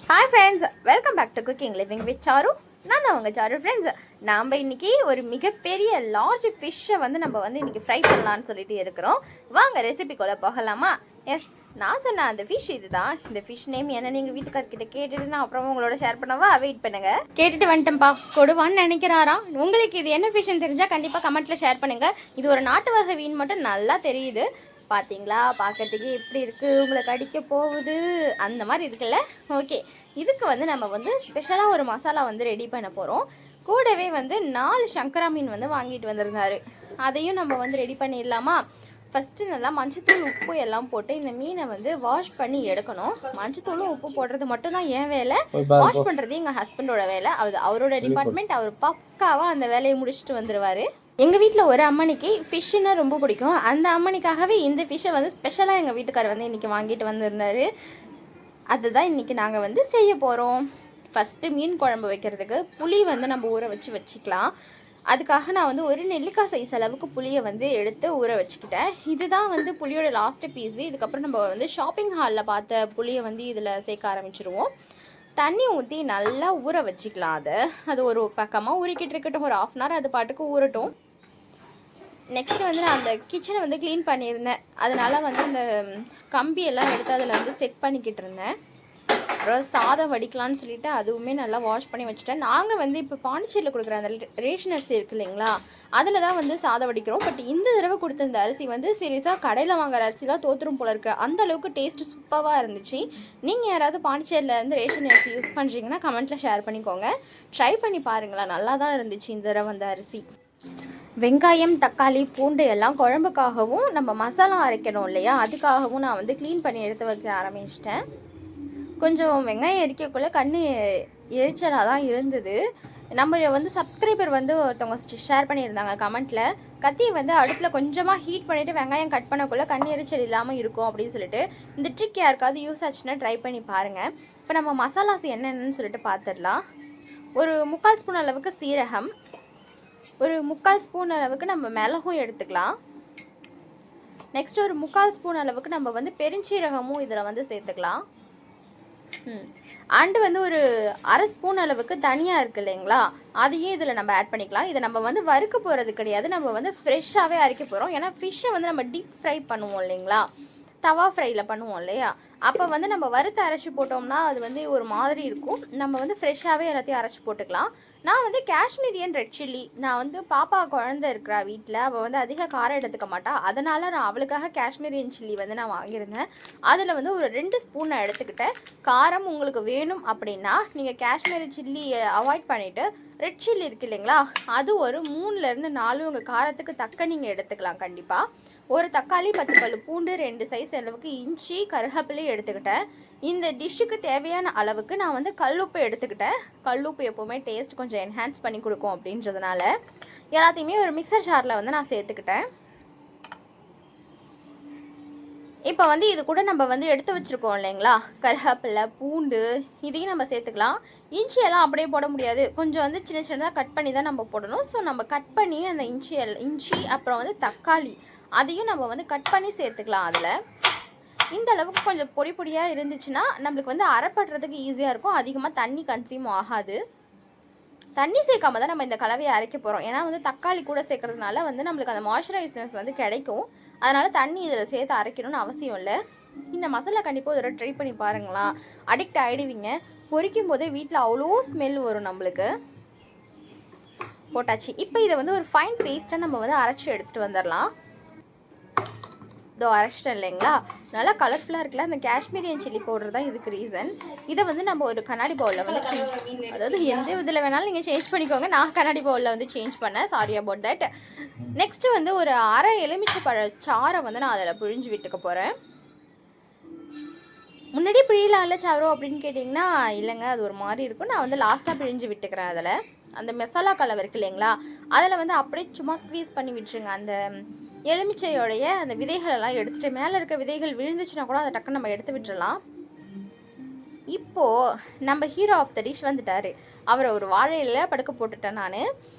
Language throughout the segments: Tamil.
Hi friends, welcome back to cooking living with Charu. நான் தான் உங்கள் சாரு ஃப்ரெண்ட்ஸ். நாம் இன்றைக்கி ஒரு மிகப்பெரிய லார்ஜ் ஃபிஷ்ஷை நம்ம இன்றைக்கி ஃப்ரை பண்ணலான்னு சொல்லிட்டு இருக்கிறோம். வாங்க ரெசிபிக்குள்ளே போகலாமா? எஸ், நான் சொன்ன அந்த ஃபிஷ் இதுதான். இந்த ஃபிஷ் நேம் என்ன நீங்கள் வீட்டுக்கார்கிட்ட கேட்டுட்டு நான் அப்புறம் உங்களோட ஷேர் பண்ணவா? வெயிட் பண்ணுங்க. கேட்டுட்டு வந்துட்டேன்ப்பா, கொடுவான்னு நினைக்கிறாராம். உங்களுக்கு இது என்ன ஃபிஷ்ன்னு தெரிஞ்சால் கண்டிப்பாக கமெண்ட்டில் ஷேர் பண்ணுங்கள். இது ஒரு நாட்டு வகை மீன் மட்டும் நல்லா தெரியுது. பார்த்தீங்களா, பார்க்கறதுக்கு எப்படி இருக்குது, உங்களை கடிக்க போகுது அந்த மாதிரி இருக்குல்ல. ஓகே, இதுக்கு நம்ம ஸ்பெஷலாக ஒரு மசாலா ரெடி பண்ண போகிறோம். கூடவே 4 சங்கரா மீன் வாங்கிட்டு வந்திருந்தாரு. அதையும் நம்ம ரெடி பண்ணிடலாமா? ஃபஸ்ட்டு நல்லா மஞ்சத்தூள் உப்பு எல்லாம் போட்டு இந்த மீனை வாஷ் பண்ணி எடுக்கணும். மஞ்சத்தூளும் உப்பு போடுறது மட்டும்தான் என் வேலை, வாஷ் பண்ணுறது எங்கள் ஹஸ்பண்டோட வேலை. அவரோட டிபார்ட்மெண்ட். அவர் பக்காவாக அந்த வேலையை முடிச்சுட்டு வந்துடுவார். எங்கள் வீட்டில் ஒரு அம்மனிக்கு ஃபிஷ்ஷுன்னா ரொம்ப பிடிக்கும். அந்த அம்மனிக்காகவே இந்த ஃபிஷ்ஷை ஸ்பெஷலாக எங்கள் வீட்டுக்காரர் இன்றைக்கி வாங்கிட்டு வந்திருந்தார். அதுதான் இன்றைக்கி நாங்கள் செய்ய போகிறோம். ஃபஸ்ட்டு மீன் குழம்பு வைக்கிறதுக்கு புளி நம்ம ஊற வச்சுக்கலாம். அதுக்காக நான் ஒரு நெல்லிக்காய் சைஸ் அளவுக்கு புளியை எடுத்து ஊற வச்சுக்கிட்டேன். இதுதான் புளியோட லாஸ்ட்டு பீஸு. இதுக்கப்புறம் நம்ம ஷாப்பிங் ஹாலில் பார்த்த புளியை இதில் சேர்க்க ஆரம்பிச்சிருவோம். தண்ணி ஊற்றி நல்லா ஊற வச்சுக்கலாம். அது ஒரு பக்கமாக ஊறிக்கிட்டு இருக்கட்டும். ஒரு 1/2 hour அது பாட்டுக்கு ஊறட்டும். நெக்ஸ்ட்டு நான் அந்த கிச்சனை க்ளீன் பண்ணியிருந்தேன். அதனால் இந்த கம்பியெல்லாம் எடுத்து அதில் செட் பண்ணிக்கிட்டு இருந்தேன். அப்புறம் சாதம் வடிக்கலான்னு சொல்லிவிட்டு அதுவுமே நல்லா வாஷ் பண்ணி வச்சுட்டேன். நாங்கள் இப்போ பாண்டிச்சேரியில் கொடுக்குற அந்த ரேஷன் அரிசி இருக்குது இல்லைங்களா, அதில் தான் சாதம் வடிக்கிறோம். பட் இந்த தடவை கொடுத்த இந்த அரிசி சீரியஸாக கடையில் வாங்குற அரிசி தான் தோற்றுரும் போல இருக்குது. அந்த அளவுக்கு டேஸ்ட்டு சூப்பராக இருந்துச்சு. நீங்கள் யாராவது பாண்டிச்சேரியில் ரேஷன் அரிசி யூஸ் பண்ணுறீங்கன்னா கமெண்ட்டில் ஷேர் பண்ணிக்கோங்க. ட்ரை பண்ணி பாருங்களேன், நல்லா தான் இருந்துச்சு இந்த தடவை அரிசி. வெங்காயம், தக்காளி, பூண்டு எல்லாம் குழம்புக்காகவும் நம்ம மசாலா அரைக்கணும் இல்லையா, அதுக்காகவும் நான் க்ளீன் பண்ணி எடுத்து வைக்க ஆரம்பிச்சிட்டேன். கொஞ்சம் வெங்காயம் எரிக்கக்குள்ளே கண் எரிச்சலாக தான் இருந்தது. நம்ம சப்ஸ்கிரைபர் ஒருத்தவங்க ஷேர் பண்ணியிருந்தாங்க கமெண்ட்டில், கத்தியை அடுப்பில் கொஞ்சமாக ஹீட் பண்ணிவிட்டு வெங்காயம் கட் பண்ணக்குள்ளே கண் எரிச்சல் இல்லாமல் இருக்கும் அப்படின்னு சொல்லிட்டு. இந்த ட்ரிக் யாருக்காவது யூஸ் ஆச்சுன்னா ட்ரை பண்ணி பாருங்கள். இப்போ நம்ம மசாலாஸ் என்னென்னு சொல்லிட்டு பார்த்துடலாம். ஒரு 3/4 ஸ்பூன் அளவுக்கு சீரகம், ஒரு 3/4 ஸ்பூன் அளவுக்கு நம்ம மிளகும் எடுத்துக்கலாம். நெக்ஸ்ட் ஒரு 3/4 ஸ்பூன் அளவுக்கு நம்ம பெருஞ்சீரகமும் இதில் சேர்த்துக்கலாம். அண்டு ஒரு 1/2 ஸ்பூன் அளவுக்கு தனியாக இருக்குது இல்லைங்களா, அதையும் இதில் நம்ம ஆட் பண்ணிக்கலாம். இதை நம்ம வறுக்க போகிறது கிடையாது, நம்ம ஃப்ரெஷ்ஷாகவே அரைக்க போகிறோம். ஏன்னா ஃபிஷ்ஷை நம்ம டீப் ஃப்ரை பண்ணுவோம் இல்லைங்களா, தவா ஃப்ரையில் பண்ணுவோம் இல்லையா, அப்போ நம்ம வறுத்து அரைச்சி போட்டோம்னா அது ஒரு மாதிரி இருக்கும். நம்ம ஃப்ரெஷ்ஷாகவே எல்லாத்தையும் அரைச்சி போட்டுக்கலாம். நான் காஷ்மீரியன் ரெட் சில்லி, நான் பாப்பா குழந்தை இருக்கிறா வீட்டில், அவள் அதிக காரம் எடுத்துக்க மாட்டா. அதனால் நான் அவளுக்காக காஷ்மீரியன் சில்லி நான் வாங்கியிருந்தேன். அதில் ஒரு 2 ஸ்பூன் நான் எடுத்துக்கிட்டேன். காரம் உங்களுக்கு வேணும் அப்படின்னா நீங்கள் காஷ்மீரி சில்லி அவாய்ட் பண்ணிவிட்டு ரெட் சில்லி இருக்குது இல்லைங்களா, அது ஒரு 3லேருந்து 4 உங்கள் காரத்துக்கு தக்க நீங்கள் எடுத்துக்கலாம். கண்டிப்பாக ஒரு தக்காளி, 10 பல் பூண்டு, 2 சைஸ் அளவுக்கு இஞ்சி, கருவேப்பிலை எடுத்துக்கிட்டேன். இந்த டிஷ்ஷுக்கு தேவையான அளவுக்கு நான் கல்லுப்பு எடுத்துக்கிட்டேன். கல்லுப்பு எப்போவுமே டேஸ்ட் கொஞ்சம் என்ஹான்ஸ் பண்ணி கொடுக்கும் அப்படின்றதுனால எல்லாத்தையுமே ஒரு மிக்சர் ஜாரில் நான் சேர்த்துக்கிட்டேன். இப்போ இது கூட நம்ம எடுத்து வச்சுருக்கோம் இல்லைங்களா, கருவேப்பிலை, பூண்டு, இதையும் நம்ம சேர்த்துக்கலாம். இஞ்சியெல்லாம் அப்படியே போட முடியாது, கொஞ்சம் சின்ன சின்னதாக கட் பண்ணி தான் நம்ம போடணும். ஸோ நம்ம கட் பண்ணி அந்த இஞ்சி அப்புறம் தக்காளி அதையும் நம்ம கட் பண்ணி சேர்த்துக்கலாம். அதில் இந்த அளவுக்கு கொஞ்சம் பொடி பொடியாக இருந்துச்சுன்னா நம்மளுக்கு அரைப்படுறதுக்கு ஈஸியாக இருக்கும். அதிகமாக தண்ணி கன்சியூம் ஆகாது. தண்ணி சேர்க்காம தான் நம்ம இந்த கலவையை அரைக்க போகிறோம். ஏன்னா தக்காளி கூட சேர்க்கறதுனால நம்மளுக்கு அந்த மாய்ஸ்சரைஸ்னஸ் கிடைக்கும். அதனால் தண்ணி இதில் சேர்த்து அரைக்கணும்னு அவசியம் இல்லை. இந்த மசாலா கண்டிப்பாக ஒரு ட்ரை பண்ணி பாருங்களா, அடிக்ட் ஆகிடுவீங்க. பொரிக்கும் போதே வீட்டில் அவ்வளோ ஸ்மெல் வரும் நம்மளுக்கு. போட்டாச்சு. இப்போ இதை ஒரு ஃபைன் பேஸ்ட்டாக நம்ம அரைச்சி எடுத்துகிட்டு வந்துடலாம். இதோ அரைச்சிட்டேன் இல்லைங்களா, நல்லா கலர்ஃபுல்லாக இருக்குல்ல. அந்த காஷ்மீரியன் சில்லி பவுடர் தான் இதுக்கு ரீசன். இதை நம்ம ஒரு கண்ணாடி பவுலில் சேஞ்ச், அதாவது எந்த இதில் வேணாலும் நீங்கள் சேஞ்ச் பண்ணிக்கோங்க. நான் கண்ணாடி பவுலில் சேஞ்ச் பண்ணேன், சாரி அபவுட் தட். நெக்ஸ்ட்டு ஒரு அரை எலுமிச்சை பழ சாரை நான் அதில் பிழிஞ்சு விட்டுக்க போகிறேன். முன்னாடி பிழியலாம்ல சாரோ அப்படின்னு கேட்டிங்கன்னா, இல்லைங்க அது ஒரு மாதிரி இருக்கும். நான் லாஸ்ட்டாக பிழிஞ்சு விட்டுக்கிறேன். அதில் அந்த மசாலா கலவை இருக்குது இல்லைங்களா, அதில் அப்படியே சும்மா ஸ்க்வீஸ் பண்ணி விட்டுருங்க. அந்த எலுமிச்சையோடைய அந்த விதைகளெல்லாம் எடுத்துகிட்டு, மேலே இருக்க விதைகள் விழுந்துச்சுன்னா கூட அதை டக்குன்னு நம்ம எடுத்து விட்டுறலாம். இப்போது நம்ம ஹீரோ ஆஃப் த டிஷ் வந்துட்டார். அவரை ஒரு வாழையில் படுக்க போட்டுட்டேன் நான்.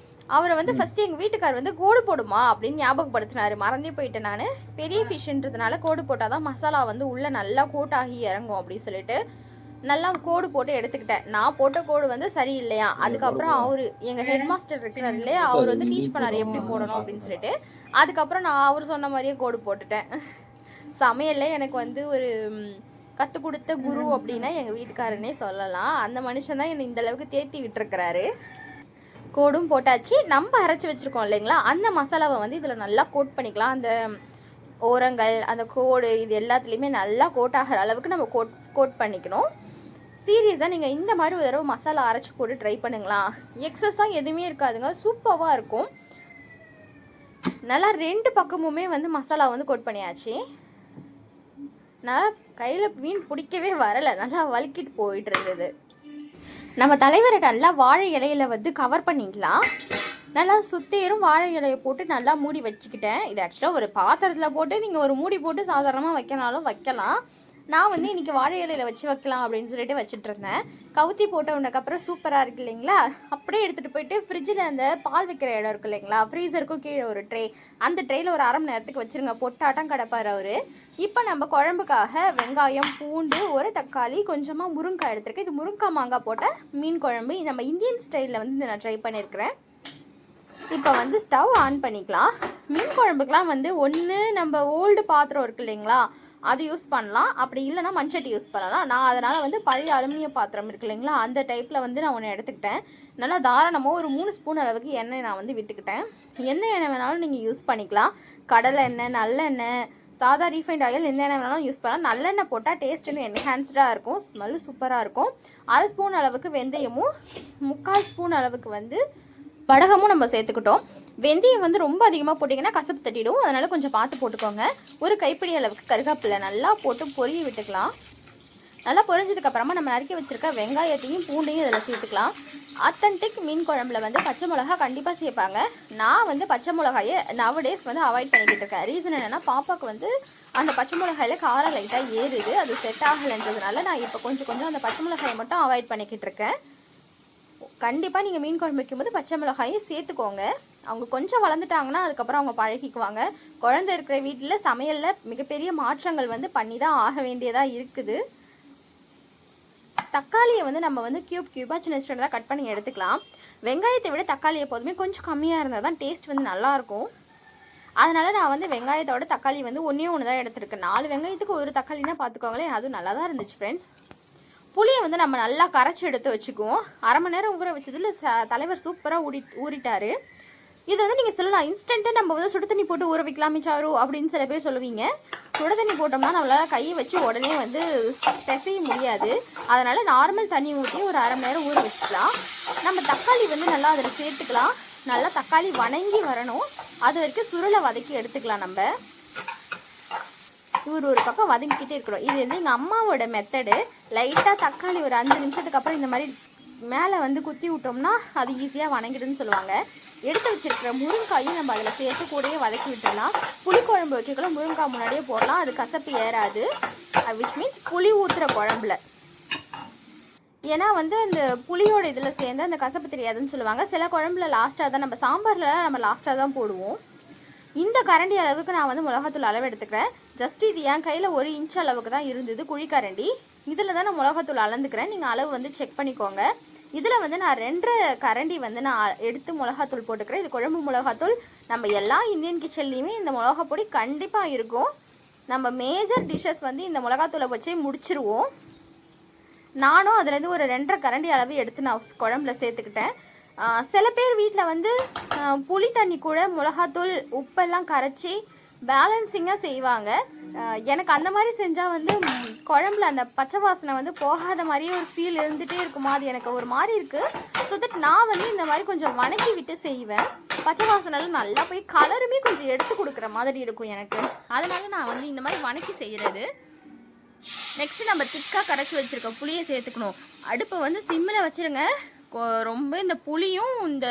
அவரை ஃபஸ்ட்டு எங்கள் வீட்டுக்கார் கோடு போடுமா அப்படின்னு ஞாபகப்படுத்தினார். மறந்தே போயிட்டேன் நான். பெரிய ஃபிஷ்ன்றதுனால கோடு போட்டால் தான் மசாலா உள்ளே நல்லா கோட்டாகி இறங்கும் அப்படின்னு சொல்லிட்டு நல்லா கோடு போட்டு எடுத்துக்கிட்டேன். நான் போட்ட கோடு வந்து சரியில்லையா, அதுக்கப்புறம் அவரு எங்கள் ஹெட் மாஸ்டர் இருக்கிறார் இல்லையா, அவர் வந்து டீச் பண்ணார் எப்படி போடணும் அப்படின்னு சொல்லிட்டு. அதுக்கப்புறம் நான் அவர் சொன்ன மாதிரியே கோடு போட்டுட்டேன். சமையல்ல எனக்கு வந்து ஒரு கற்றுக் கொடுத்த குரு அப்படின்னா எங்கள் வீட்டுக்காரனே சொல்லலாம். அந்த மனுஷன் தான் என்னை இந்த அளவுக்கு தேத்தி விட்டுருக்கிறாரு. கோடும் போட்டாச்சு. நம்ம அரைச்சி வச்சுருக்கோம் இல்லைங்களா, அந்த மசாலாவை வந்து இதில் நல்லா கோட் பண்ணிக்கலாம். அந்த ஓரங்கள், அந்த கோடு, இது எல்லாத்துலேயுமே நல்லா கோட் ஆகிற அளவுக்கு நம்ம கோட் பண்ணிக்கணும். சீரியஸாக நீங்கள் இந்த மாதிரி ஒரு தடவை மசாலா அரைச்சி போட்டு ட்ரை பண்ணுங்களா, எக்ஸஸாக எதுவுமே இருக்காதுங்க, சூப்பராக இருக்கும். நல்லா 2 பக்கமுமே வந்து மசாலா வந்து கோட் பண்ணியாச்சு. நான் கையில் மீன் பிடிக்கவே வரலை, நல்லா வலிக்கிட்டு போயிட்டு இருந்தது. நம்ம தலைவரை நல்லா வாழை இலையில வந்து கவர் பண்ணிக்கலாம். நல்லா சுற்றியும் வாழை இலையை போட்டு நல்லா மூடி வச்சுக்கிட்டேன். இது ஆக்சுவலாக ஒரு பாத்திரத்தில் போட்டு நீங்கள் ஒரு மூடி போட்டு சாதாரணமாக வைக்கனாலும் வைக்கலாம். நான் வந்து இன்றைக்கி வாழை இலையில் வச்சு வைக்கலாம் அப்படின்னு சொல்லிட்டு வச்சுட்டு இருந்தேன். கவுத்தி போட்ட உடனேக்கப்புறம் சூப்பராக இருக்குது இல்லைங்களா. அப்படியே எடுத்துகிட்டு போயிட்டு ஃப்ரிட்ஜில் அந்த பால் வைக்கிற இடம் இருக்குது இல்லைங்களா, ஃப்ரீசருக்கும் கீழே ஒரு ட்ரே, அந்த ட்ரேயில் ஒரு 1/2 மணி நேரத்துக்கு வச்சுருங்க. பொட்டாட்டம் கிடப்பார் அவர். இப்போ நம்ம குழம்புக்காக வெங்காயம், பூண்டு, ஒரு தக்காளி, கொஞ்சமாக முருங்காய் எடுத்துருக்கேன். இது முருங்காய் மாங்காய் போட்ட மீன் குழம்பு. நம்ம இந்தியன் ஸ்டைலில் வந்து நான் ட்ரை பண்ணியிருக்கிறேன். இப்போ வந்து ஸ்டவ் ஆன் பண்ணிக்கலாம். மீன் குழம்புக்கெலாம் வந்து ஒன்று நம்ம ஓல்டு பாத்திரம் இருக்குது இல்லைங்களா, அது யூஸ் பண்ணலாம். அப்படி இல்லைனா மண்சட்டி யூஸ் பண்ணலாம். நான் அதனால் வந்து பழைய அலுமினிய பாத்திரம் இருக்குது இல்லைங்களா, அந்த டைப்பில் வந்து நான் ஒன்று எடுத்துக்கிட்டேன். நல்லா தாராளமாக ஒரு 3 ஸ்பூன் அளவுக்கு எண்ணெய் நான் வந்து விட்டுக்கிட்டேன். எண்ணெய் வேணாலும் நீங்கள் யூஸ் பண்ணிக்கலாம். கடலை எண்ணெய், நல்லெண்ணெய், சாதா ரீஃபைண்ட் ஆயில், எந்த எண்ணெய் வேணாலும் யூஸ் பண்ணலாம். நல்லெண்ணெய் போட்டால் டேஸ்ட் இன்னும் என்ஹான்ஸ்டாக இருக்கும், ஸ்மெல்லு சூப்பராக இருக்கும். 1/2 ஸ்பூன் அளவுக்கு வெந்தயமும் 3/4 ஸ்பூன் அளவுக்கு வந்து வடகமும் நம்ம சேர்த்துக்கிட்டோம். வெந்தயம் வந்து ரொம்ப அதிகமாக போட்டிங்கன்னா கசப்பு தட்டிடும், அதனால் கொஞ்சம் பார்த்து போட்டுக்கோங்க. ஒரு கைப்பிடி அளவுக்கு கருவேப்பிலை நல்லா போட்டு பொரிய விட்டுக்கலாம். நல்லா பொரிஞ்சதுக்கப்புறமா நம்ம நறுக்கி வச்சுருக்க வெங்காயத்தையும் பூண்டையும் இதில் சேர்த்துக்கலாம். அத்தன்டிக் மீன் குழம்புல வந்து பச்சை மிளகா கண்டிப்பாக சேர்ப்பாங்க. நான் வந்து பச்சை மிளகாயை நவடேஸ் வந்து அவாய்ட் பண்ணிக்கிட்டு இருக்கேன். ரீசன் என்னென்னா, பாப்பாவுக்கு வந்து அந்த பச்சை மிளகாயில் காரம் லைட்டாக ஏறுது, அது செட் ஆகலைன்றதுனால நான் இப்போ கொஞ்சம் அந்த பச்சை மிளகாயை மட்டும் அவாய்ட் பண்ணிக்கிட்டு இருக்கேன். கண்டிப்பாக நீங்கள் மீன் குழம்பு வைக்கும்போது பச்சை மிளகாயை சேர்த்துக்கோங்க. அவங்க கொஞ்சம் வளர்ந்துட்டாங்கன்னா அதுக்கப்புறம் அவங்க பழகிக்குவாங்க. குழந்தை இருக்கிற வீட்டில் சமையலில் மிகப்பெரிய மாற்றங்கள் வந்து பண்ணி தான் ஆக வேண்டியதாக இருக்குது. தக்காளியை வந்து நம்ம வந்து க்யூபாக சின்ன சின்னதாக கட் பண்ணி எடுத்துக்கலாம். வெங்காயத்தை விட தக்காளி எப்போதுமே கொஞ்சம் கம்மியாக இருந்தால் தான் டேஸ்ட் வந்து நல்லாயிருக்கும். அதனால் நான் வந்து வெங்காயத்தோட தக்காளி வந்து ஒன்று தான் எடுத்துருக்கேன். 4 வெங்காயத்துக்கு ஒரு தக்காளினா பார்த்துக்கோங்களேன், அதுவும் நல்லா தான் இருந்துச்சு ஃப்ரெண்ட்ஸ். புளியை வந்து நம்ம நல்லா கரைச்சி எடுத்து வச்சுக்குவோம். 1/2 மணி நேரம் ஊற வச்சதில் தலைவர் சூப்பராக ஊறிட்டார். இது வந்து நீங்கள் சொல்லலாம், இன்ஸ்டண்ட்டாக நம்ம வந்து சுடு தண்ணி போட்டு ஊற வைக்கலாமே சாரு அப்படின்னு சில பேர் சொல்லுவீங்க. சுடு தண்ணி போட்டோம்னா நம்மளால் கையை வச்சு உடனே வந்து பிசைய முடியாது. அதனால் நார்மல் தண்ணி ஊற்றி ஒரு 1/2 மணி நேரம் ஊற வச்சுக்கலாம். நம்ம தக்காளி வந்து நல்லா அதில் சேர்த்துக்கலாம். நல்லா தக்காளி வணங்கி வரணும், அது வரைக்கும் சுருளை வதக்கி எடுத்துக்கலாம். நம்ம ஒரு பக்கம் வதங்கிக்கிட்டே இருக்கிறோம். இது வந்து எங்கள் அம்மாவோட மெத்தடு. லைட்டாக தக்காளி ஒரு 5 நிமிஷத்துக்கு அப்புறம் இந்த மாதிரி மேலே வந்து குத்தி விட்டோம்னா அது ஈஸியாக வணங்கிடுன்னு சொல்லுவாங்க. எடுத்து வச்சிருக்கிற முருங்காயும் நம்ம அதில் சேர்த்து கூடயே வதக்கி விட்டுடலாம். புளிக்குழம்பு வைக்கலாம், முருங்காய் முன்னாடியே போடலாம், அது கசப்பு ஏறாது. விச் மீன்ஸ் புளி ஊற்றுற குழம்புல. ஏன்னா வந்து அந்த புளியோட இதில் சேர்ந்து அந்த கசப்பு தெரியாதுன்னு சொல்லுவாங்க. சில குழம்புல லாஸ்ட்டாக தான், நம்ம சாம்பார்லாம் நம்ம லாஸ்ட்டாக தான் போடுவோம். இந்த கரண்டி அளவுக்கு நான் வந்து மிளகாத்தூள் அளவு எடுத்துக்கிறேன். ஜஸ்ட் இது என் கையில் 1 இன்ச் அளவுக்கு தான் இருந்தது குழிக்கரண்டி. இதில் தான் நான் மிளகாத்தூள் அளந்துக்கிறேன். நீங்கள் அளவு வந்து செக் பண்ணிக்கோங்க. இதில் வந்து நான் 2 கரண்டி வந்து நான் எடுத்து மிளகாத்தூள் போட்டுக்கிறேன். இது குழம்பு மிளகாத்தூள். நம்ம எல்லா இந்தியன் கிச்சன்லேயுமே இந்த மிளகா பொடி கண்டிப்பாக இருக்கும். நம்ம மேஜர் டிஷ்ஷஸ் வந்து இந்த மிளகாத்தூளை வச்சே முடிச்சிருவோம். நானும் அதுலேருந்து ஒரு 2.5 கரண்டி அளவு எடுத்து நான் குழம்புல சேர்த்துக்கிட்டேன். சில பேர் வீட்டில் வந்து புளி தண்ணி கூட மிளகாத்தூள் உப்பெல்லாம் கரைச்சி பேலன்சிங்காக செய்வாங்க. எனக்கு அந்த மாதிரி செஞ்சால் வந்து குழம்புல அந்த பச்சை வாசனை வந்து போகாத மாதிரியே ஒரு ஃபீல் இருந்துகிட்டே இருக்குமா, அது எனக்கு ஒரு மாதிரி இருக்குது. ஸோ தட் நான் வந்து இந்த மாதிரி கொஞ்சம் வணக்கி விட்டு செய்வேன். பச்சை வாசனைலாம் நல்லா போய் கலருமே கொஞ்சம் எடுத்து கொடுக்குற மாதிரி இருக்கும் எனக்கு. அதனால் நான் வந்து இந்த மாதிரி வணக்கி செய்கிறது. நெக்ஸ்ட்டு நம்ம திக்காக கரைச்சி வச்சுருக்க புளியை சேர்த்துக்கணும். அடுப்பை வந்து சிம்மில் வச்சுருங்க. ரொம்ப இந்த புளியும் இந்த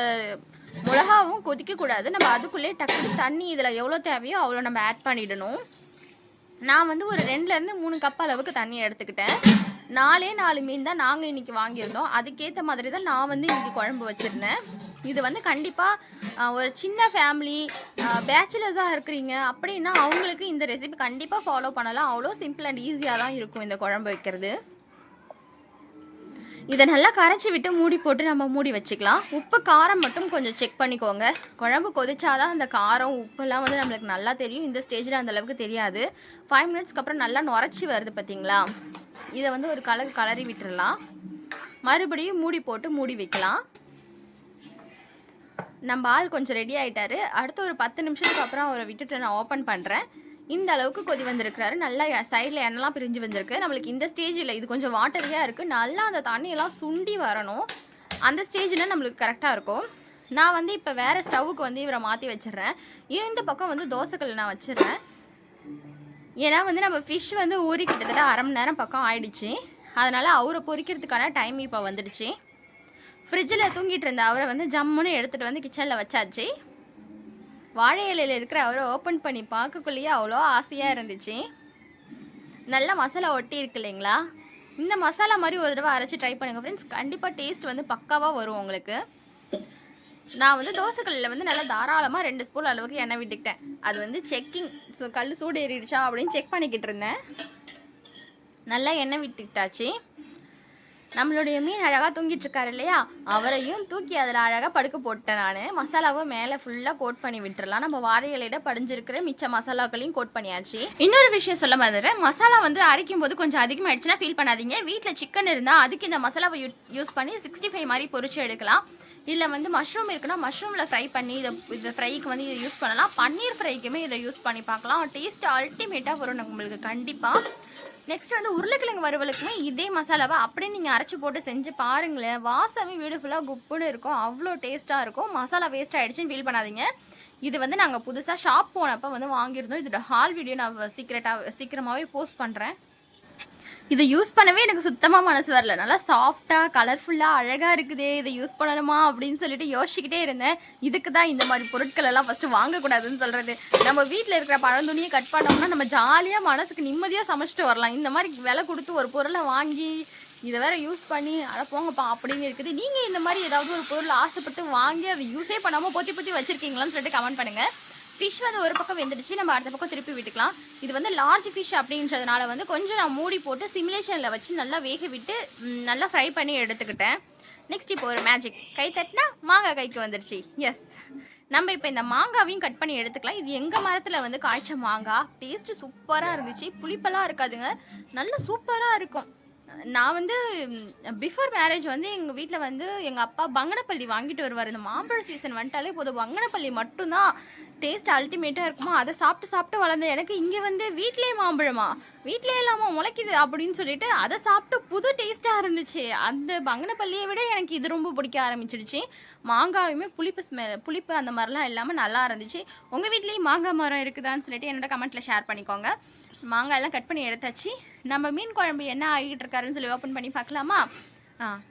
மிளகாவும் கொதிக்கக்கூடாது. நம்ம அதுக்குள்ளே டக்கு தண்ணி இதில் எவ்வளோ தேவையோ அவ்வளோ நம்ம ஆட் பண்ணிடணும். நான் வந்து ஒரு 2லேருந்து 3 கப் அளவுக்கு தண்ணி எடுத்துக்கிட்டேன். 4 மீன் தான் நாங்கள் இன்றைக்கி வாங்கியிருந்தோம். அதுக்கேற்ற மாதிரி தான் நான் வந்து இன்றைக்கி குழம்பு வச்சுருந்தேன். இது வந்து கண்டிப்பாக ஒரு சின்ன ஃபேமிலி, பேச்சுலர்ஸாக இருக்கிறீங்க அப்படின்னா அவங்களுக்கு இந்த ரெசிபி கண்டிப்பாக ஃபாலோ பண்ணலாம். அவ்வளோ சிம்பிள் அண்ட் ஈஸியாக தான் இருக்கும் இந்த குழம்பு வைக்கிறது. இதை நல்லா கரைச்சி விட்டு மூடி போட்டு நம்ம மூடி வச்சுக்கலாம். உப்பு காரம் மட்டும் கொஞ்சம் செக் பண்ணிக்கோங்க. குழம்பு கொதிச்சாதான் அந்த காரம் உப்பெல்லாம் வந்து நம்மளுக்கு நல்லா தெரியும். இந்த ஸ்டேஜில் அந்த அளவுக்கு தெரியாது. 5 மினிட்ஸ்க்கு அப்புறம் நல்லா நுரைச்சி வருது பார்த்தீங்களா? இதை வந்து ஒரு கலரி விட்டுடலாம். மறுபடியும் மூடி போட்டு மூடி வைக்கலாம். நம்ம ஆள் கொஞ்சம் ரெடி ஆகிட்டாரு. அடுத்து ஒரு 10 நிமிஷத்துக்கு அப்புறம் அவரை விட்டுட்டு நான் ஓப்பன் பண்ணுறேன். இந்த அளவுக்கு கொதி வந்திருக்கிறாரு. நல்லா சைடில் எண்ணெய்லாம் பிரிஞ்சு வந்திருக்கு. நம்மளுக்கு இந்த ஸ்டேஜில் இது கொஞ்சம் வாட்டரியாக இருக்குது. நல்லா அந்த தண்ணியெல்லாம் சுண்டி வரணும். அந்த ஸ்டேஜில் நம்மளுக்கு கரெக்டாக இருக்கும். நான் வந்து இப்போ வேறு ஸ்டவ்வுக்கு வந்து இவரை மாற்றி வச்சிடுறேன். இந்த பக்கம் வந்து தோசைக்கல் நான் வச்சிடுறேன். ஏன்னா வந்து நம்ம ஃபிஷ் வந்து ஊறி கிட்டத்தட்ட அரை மணி நேரம் பக்கம் ஆயிடுச்சு. அதனால் அவரை பொரிக்கிறதுக்கான டைம் இப்போ வந்துடுச்சு. ஃப்ரிட்ஜில் தூங்கிட்டு இருந்த அவரை வந்து ஜம்முன்னு எடுத்துகிட்டு வந்து கிச்சனில் வச்சாச்சு. வாழை இலையில் இருக்கிற அவரை ஓப்பன் பண்ணி பார்க்கக்குள்ளேயே அவ்வளோ ஆசையாக இருந்துச்சு. நல்லா மசாலா ஒட்டி இருக்கு இல்லைங்களா? இந்த மசாலா மாதிரி ஒரு தடவை அரைச்சி ட்ரை பண்ணுங்கள் ஃப்ரெண்ட்ஸ். கண்டிப்பாக டேஸ்ட் வந்து பக்காவாக வரும் உங்களுக்கு. நான் வந்து தோசைக்கல்லில் வந்து நல்லா தாராளமாக 2 ஸ்பூன் அளவுக்கு எண்ணெய் விட்டுக்கிட்டேன். அது வந்து செக்கிங், ஸோ கல் சூடு ஏறிடுச்சா அப்படின்னு செக் பண்ணிக்கிட்டு இருந்தேன். நல்லா எண்ணெய் விட்டுக்கிட்டாச்சு. நம்மளுடைய மீன் அழகாக தூங்கிட்டு இருக்காரு இல்லையா? அவரையும் தூக்கி அதில் அழகாக படுக்க போட்டேன். நான் மசாலாவை மேலே ஃபுல்லாக கோட் பண்ணி விட்டுறலாம். நம்ம வாழை இலையில படிஞ்சிருக்கிற மிச்ச மசாலாக்களையும் கோட் பண்ணியாச்சு. இன்னொரு விஷயம் சொல்ல மாதிரிறேன், மசாலா வந்து அரைக்கும் போது கொஞ்சம் அதிகமாகிடுச்சுன்னா ஃபீல் பண்ணாதீங்க. வீட்டில் சிக்கன் இருந்தால் அதுக்கு இந்த மசாலாவை யூஸ் பண்ணி 65 மாதிரி பொரிச்சு எடுக்கலாம். இல்லை வந்து மஷ்ரூம் இருக்குன்னா மஷ்ரூமில் ஃப்ரை பண்ணி இதை ஃப்ரைக்கு வந்து இதை யூஸ் பண்ணலாம். பன்னீர் ஃப்ரைக்குமே இதை யூஸ் பண்ணி பார்க்கலாம். டேஸ்ட் அல்டிமேட்டாக வரும் நம்மளுக்கு கண்டிப்பாக. நெக்ஸ்ட் வந்து உருளைக்கிழங்கு வறுவலுக்குமே இதே மசாலாவை அப்படியே நீங்கள் அரைச்சி போட்டு செஞ்சு பாருங்களேன். வாசமே வீடு ஃபுல்லாக குப்புன்னு இருக்கும். அவ்வளோ டேஸ்ட்டாக இருக்கும். மசாலா வேஸ்ட் ஆகிடுச்சின்னு ஃபீல் பண்ணாதீங்க. இது வந்து நாங்கள் புதுசாக ஷாப் போனப்போ வந்து வாங்கியிருந்தோம். இதோட ஹால் வீடியோ நான் சீக்கிரமாகவே போஸ்ட் பண்ணுறேன். இதை யூஸ் பண்ணவே எனக்கு சுத்தமாக மனசு வரல. நல்லா சாஃப்டாக கலர்ஃபுல்லாக அழகாக இருக்குதே, இதை யூஸ் பண்ணணுமா அப்படின்னு சொல்லிட்டு யோசிச்சுக்கிட்டே இருந்தேன். இதுக்கு தான் இந்த மாதிரி பொருட்கள் எல்லாம் ஃபஸ்ட்டு வாங்கக்கூடாதுன்னு சொல்கிறது. நம்ம வீட்டில் இருக்கிற பழந்துணியை கட் பண்ணோம்னா நம்ம ஜாலியாக மனசுக்கு நிம்மதியாக சமைச்சிட்டு வரலாம். இந்த மாதிரி விலை கொடுத்து ஒரு பொருளை வாங்கி இதை வேற யூஸ் பண்ணி அதை போங்கப்பா அப்படின்னு இருக்குது. நீங்கள் இந்த மாதிரி ஏதாவது ஒரு பொருள் ஆசைப்பட்டு வாங்கி அதை யூஸே பண்ணாமல் பொத்தி வச்சுருக்கீங்களான்னு சொல்லிட்டு கமெண்ட் பண்ணுங்கள். ஃபிஷ் வந்து ஒரு பக்கம் வெந்துடுச்சு. நம்ம அடுத்த பக்கம் திருப்பி விட்டுக்கலாம். இது வந்து லார்ஜ் ஃபிஷ் அப்படின்றதுனால வந்து கொஞ்சம் நான் மூடி போட்டு சிமுலேஷனில் வச்சு நல்லா வேக விட்டு நல்லா ஃப்ரை பண்ணி எடுத்துக்கிட்டேன். நெக்ஸ்ட் இப்போ ஒரு மேஜிக், கை தட்டினா மாங்காய் கைக்கு வந்துடுச்சு. எஸ், நம்ம இப்போ இந்த மாங்காவையும் கட் பண்ணி எடுத்துக்கலாம். இது எங்கள் மரத்தில் வந்து காய்ச்ச மாங்காய். டேஸ்ட்டு சூப்பராக இருந்துச்சு. புளிப்பெல்லாம் இருக்காதுங்க, நல்லா சூப்பராக இருக்கும். நான் வந்து பிஃபோர் மேரேஜ் வந்து எங்கள் வீட்டில் வந்து எங்கள் அப்பா பங்கனப்பள்ளி வாங்கிட்டு வருவார். இந்த மாம்பழ சீசன் வந்துட்டாலே போதும் பங்கனப்பள்ளி மட்டும்தான் டேஸ்ட் அல்டிமேட்டாக இருக்குமா. அதை சாப்பிட்டு வளர்ந்த எனக்கு இங்கே வந்து வீட்டிலே மாம்பழமா, வீட்டிலே இல்லாமல் முளைக்குது அப்படின்னு சொல்லிட்டு அதை சாப்பிட்டு புது டேஸ்ட்டாக இருந்துச்சு. அந்த பங்கனப்பள்ளியை விட எனக்கு இது ரொம்ப பிடிக்க ஆரம்பிச்சிடுச்சு. மாங்காயுமே புளிப்பு அந்த மாதிரிலாம் இல்லாமல் நல்லா இருந்துச்சு. உங்கள் வீட்லேயும் மாங்காய் மரம் இருக்குதான்னு சொல்லிட்டு என்னோட கமெண்ட்டில் ஷேர் பண்ணிக்கோங்க. மாங்காய் எல்லாம் கட் பண்ணி எடுத்தாச்சு. நம்ம மீன் குழம்பு என்ன ஆகிட்டு இருக்காருன்னு சொல்லி ஓப்பன் பண்ணி பார்க்கலாமா?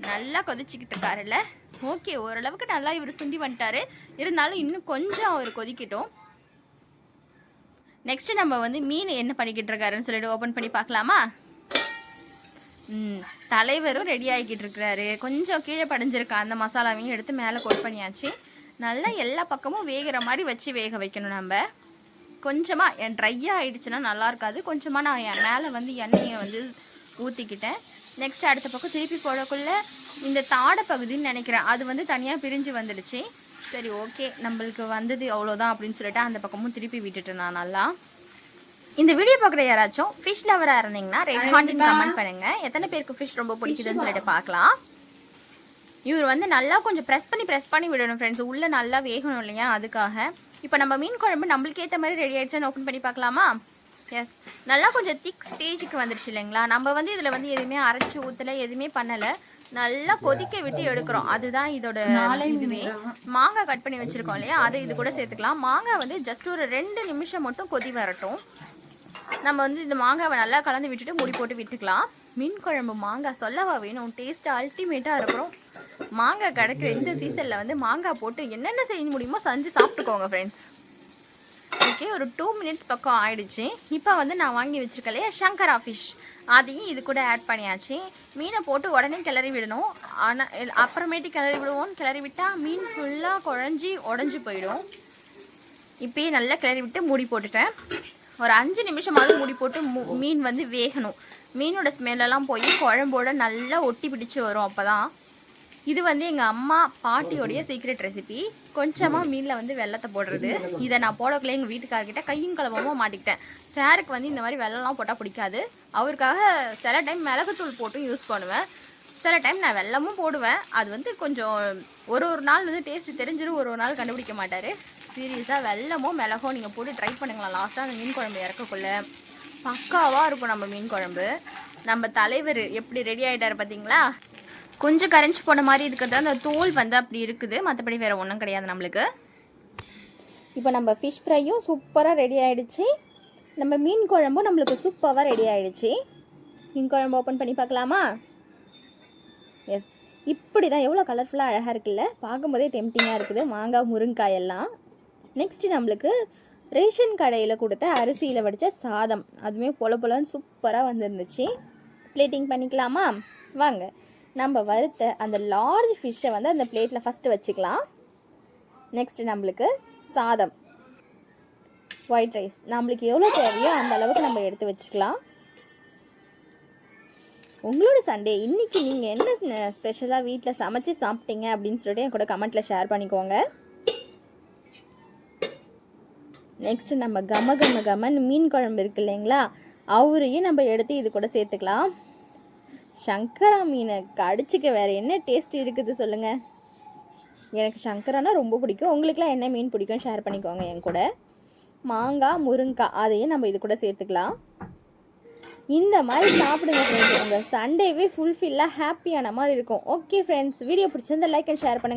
நல்லா கொதிச்சுக்கிட்டு இருக்காருல்ல. ஓகே, ஓரளவுக்கு நல்லா இவர் சுண்டி வந்துட்டாரு. இருந்தாலும் இன்னும் கொஞ்சம் அவர் கொதிக்கட்டும். நெக்ஸ்ட் நம்ம வந்து மீன் என்ன பண்ணிக்கிட்டு இருக்காருன்னு சொல்லிட்டு ஓப்பன் பண்ணி பார்க்கலாமா? தலைவரும் ரெடி ஆகிக்கிட்டு இருக்கிறாரு. கொஞ்சம் கீழே படிஞ்சிருக்கா அந்த மசாலாவையும் எடுத்து மேலே கோட் பண்ணியாச்சு. நல்லா எல்லா பக்கமும் வேகிற மாதிரி வச்சு வேக வைக்கணும். நம்ம கொஞ்சமாக ட்ரையாக ஆகிடுச்சுன்னா நல்லா இருக்காது. கொஞ்சமாக நான் என் மேலே வந்து எண்ணெயை வந்து ஊற்றிக்கிட்டேன். நெக்ஸ்ட் அடுத்த பக்கம் திருப்பி போடக்குள்ளே இந்த தாடை பகுதின்னு நினைக்கிறேன், அது வந்து தனியாக பிரிஞ்சு வந்துடுச்சு. சரி, ஓகே, நம்மளுக்கு வந்தது அவ்வளோதான் அப்படின்னு சொல்லிட்டு அந்த பக்கமும் திருப்பி விட்டுட்டேன் நான் நல்லா. இந்த வீடியோ பார்க்குற யாராச்சும் ஃபிஷ் லவராக இருந்தீங்கன்னா ரெட் ஹார்ட்னு கமெண்ட் பண்ணுங்கள். எத்தனை பேருக்கு ஃபிஷ் ரொம்ப பிடிக்குதுன்னு சொல்லிட்டு பார்க்கலாம். இவர் வந்து நல்லா கொஞ்சம் ப்ரெஸ் பண்ணி விடணும் ஃப்ரெண்ட்ஸ். உள்ளே நல்லா வேகணும் இல்லையா, அதுக்காக. இப்போ நம்ம மீன் குழம்பு நம்மளுக்கு ஏற்ற மாதிரி ரெடி ஆகிடுச்சான்னு ஓப்பன் பண்ணி பார்க்கலாமா? எஸ், நல்லா கொஞ்சம் திக் ஸ்டேஜுக்கு வந்துடுச்சு இல்லைங்களா. நம்ம வந்து இதில் வந்து எதுவுமே அரைச்சி ஊற்றலை, எதுவுமே பண்ணலை. நல்லா கொதிக்க விட்டு எடுக்கிறோம். அதுதான் இதோட இதுவே. மாங்காய் கட் பண்ணி வச்சுருக்கோம் இல்லையா, அதை இது கூட சேர்த்துக்கலாம். மாங்காய் வந்து ஜஸ்ட் ஒரு 2 நிமிஷம் மட்டும் கொதி வரட்டும். நம்ம வந்து இந்த மாங்காவை நல்லா கலந்து விட்டுட்டு மூடி போட்டு விட்டுக்கலாம். மீன் குழம்பு மாங்காய் சொல்லவா வேணும், டேஸ்ட்டு அல்டிமேட்டாக இருக்கிறோம். மாங்காய் கிடைக்கிற இந்த சீசனில் வந்து மாங்காய் போட்டு என்னென்ன செய்ய முடியுமோ செஞ்சு சாப்பிட்டுக்கோங்க ஃப்ரெண்ட்ஸ். ஓகே, ஒரு 2 மினிட்ஸ் பக்கம் ஆயிடுச்சு. இப்போ வந்து நான் வாங்கி வச்சுருக்கேன் இல்லையா சங்கரா ஃபிஷ், அதையும் இது கூட ஆட் பண்ணியாச்சு. மீனை போட்டு உடனே கிளறி விடணும். ஆனால் அப்புறமேட்டு கிளறி விடுவோம். கிளறி விட்டால் மீன் ஃபுல்லாக குழஞ்சி உடஞ்சி போயிடும். இப்போயே நல்லா கிளறி விட்டு மூடி போட்டுட்டேன். ஒரு 5 நிமிஷமாவது மூடி போட்டு மீன் வந்து வேகணும். மீனோட ஸ்மெல்லெல்லாம் போய் குழம்போட நல்லா ஒட்டி பிடிச்சி வரும். அப்போ தான் இது வந்து எங்கள் அம்மா பாட்டியோடைய சீக்ரெட் ரெசிபி. கொஞ்சமாக மீனில் வந்து வெள்ளத்தை போடுறது. இதை நான் போடக்குள்ளே எங்கள் வீட்டுக்காரர்கிட்ட கையும் கலவமாக மாட்டிக்கிட்டேன். சாருக்கு வந்து இந்த மாதிரி வெள்ளம்லாம் போட்டால் பிடிக்காது. அவருக்காக சில டைம் மிளகுத்தூள் போட்டும் யூஸ் பண்ணுவேன். சில டைம் நான் வெல்லமும் போடுவேன். அது வந்து கொஞ்சம் ஒரு நாள் வந்து டேஸ்ட்டு தெரிஞ்சிடும், ஒரு நாள் கண்டுபிடிக்க மாட்டார். சீரியஸாக வெல்லமோ மிளகோ நீங்கள் போட்டு ட்ரை பண்ணுங்களா. லாஸ்ட்டாக அந்த மீன் குழம்பு இறக்கக்குள்ள பக்காவாக இருக்கும் நம்ம மீன் குழம்பு. நம்ம தலைவர் எப்படி ரெடி ஆகிட்டார் பார்த்தீங்களா. கொஞ்சம் கரைஞ்சி போன மாதிரி இருக்கிறது அந்த தோல் வந்து அப்படி இருக்குது, மற்றபடி வேறு ஒன்றும் கிடையாது நம்மளுக்கு. இப்போ நம்ம ஃபிஷ் ஃப்ரையும் சூப்பராக ரெடி ஆகிடுச்சு. நம்ம மீன் குழம்பும் நம்மளுக்கு சூப்பராக ரெடி ஆகிடுச்சு. மீன் குழம்பு ஓப்பன் பண்ணி பார்க்கலாமா? எஸ், இப்படி தான் எவ்வளோ கலர்ஃபுல்லாக அழகாக இருக்குல்ல, பார்க்கும்போதே டெம்டிங்காக இருக்குது. மாங்காய் முருங்காய் எல்லாம். நெக்ஸ்ட்டு நம்மளுக்கு ரேஷன் கடையில் கொடுத்த அரிசியில் வடித்த சாதம், அதுவுமே பொலன்னு சூப்பராக வந்துருந்துச்சு. பிளேட்டிங் பண்ணிக்கலாமா? வாங்க, நம்ம வறுத்த அந்த லார்ஜ் ஃபிஷ்ஷை வந்து அந்த பிளேட்டில் ஃபஸ்ட்டு வச்சுக்கலாம். நெக்ஸ்ட்டு நம்மளுக்கு சாதம், ஒயிட் ரைஸ் நம்மளுக்கு எவ்வளோ தேவையோ அந்த அளவுக்கு நம்ம எடுத்து வச்சுக்கலாம். உங்களோட சண்டே இன்றைக்கி நீங்கள் என்ன ஸ்பெஷலாக வீட்டில் சமைச்சு சாப்பிட்டீங்க அப்படின்னு சொல்லிட்டு என் கூட கமெண்ட்டில் ஷேர் பண்ணிக்கோங்க. நெக்ஸ்ட்டு நம்ம கமன்னு மீன் குழம்பு இருக்குது இல்லைங்களா, அவரையும் நம்ம எடுத்து இது கூட சேர்த்துக்கலாம். சங்கரா மீனை கடிச்சிக்க வேறு என்ன டேஸ்ட் இருக்குது சொல்லுங்கள். எனக்கு சங்கரானா ரொம்ப பிடிக்கும். உங்களுக்குலாம் என்ன மீன் பிடிக்கும் ஷேர் பண்ணிக்கோங்க என் கூட. மாங்காய் முருங்காய் அதையும் நம்ம இது கூட சேர்த்துக்கலாம். இந்த மாதிரி சாப்பிடுங்க ஃப்ரெண்ட்ஸ். உங்கள் சண்டேவே ஃபுல்ஃபில்லாக ஹாப்பியான மாதிரி இருக்கும். ஓகே ஃப்ரெண்ட்ஸ், வீடியோ பிடிச்சிருந்தா லைக் அண்ட் ஷேர் பண்ணுங்கள்.